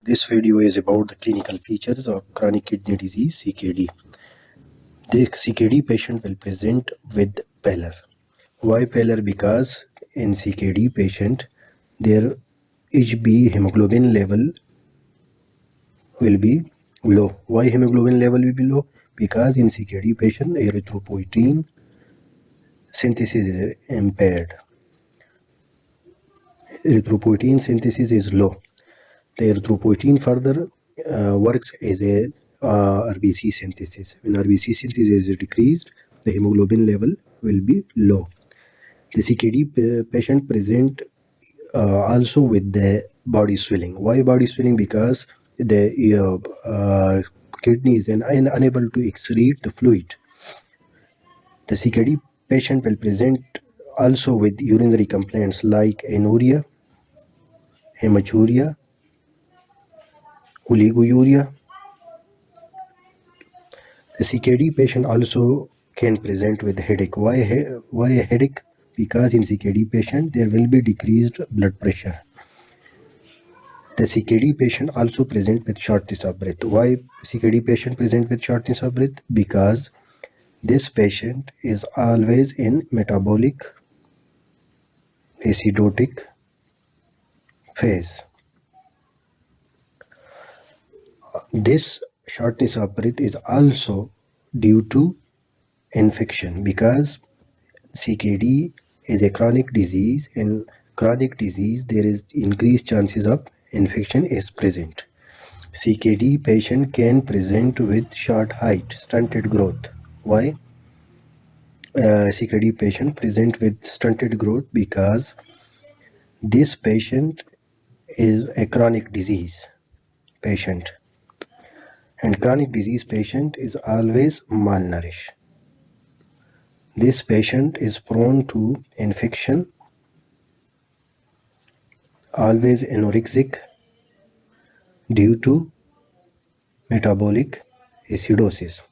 This video is about the clinical features of chronic kidney disease (CKD). The CKD patient will present with pallor. Why pallor? Because in CKD patient, their HB hemoglobin level will be low. Why hemoglobin level will be low? Because in CKD patient, erythropoietin synthesis is impaired. Erythropoietin synthesis is low. The erythropoietin further works as a RBC synthesis. When RBC synthesis is decreased, the hemoglobin level will be low. The CKD patient present also with the body swelling. Why body swelling? Because the kidney is unable to excrete the fluid. The CKD patient will present also with urinary complaints like anuria, hematuria, oliguria. The CKD patient also can present with headache. Why a headache? Because in CKD patient there will be decreased blood pressure. The CKD patient also present with shortness of breath. Why CKD patient present with shortness of breath? Because this patient is always in metabolic acidotic phase. This shortness of breath is also due to infection, because CKD is a chronic disease. In chronic disease, there is increased chances of infection is present. CKD patient can present with short height, stunted growth. Why? CKD patient present with stunted growth because this patient is a chronic disease patient, and chronic disease patient is always malnourished. This patient is prone to infection, always anorexic due to metabolic acidosis.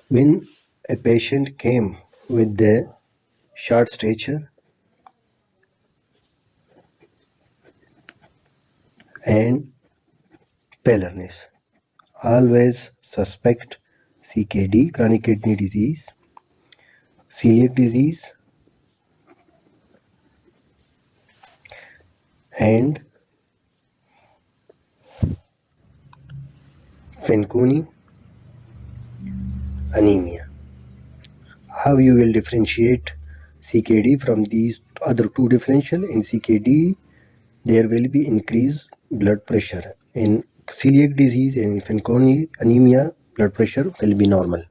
When a patient came with the short stature and pallorness, always suspect CKD, chronic kidney disease, celiac disease, and Fanconi anemia. How you will differentiate CKD from these other two differential? In CKD, there will be increased blood pressure. In celiac disease and Fanconi anemia, blood pressure will be normal.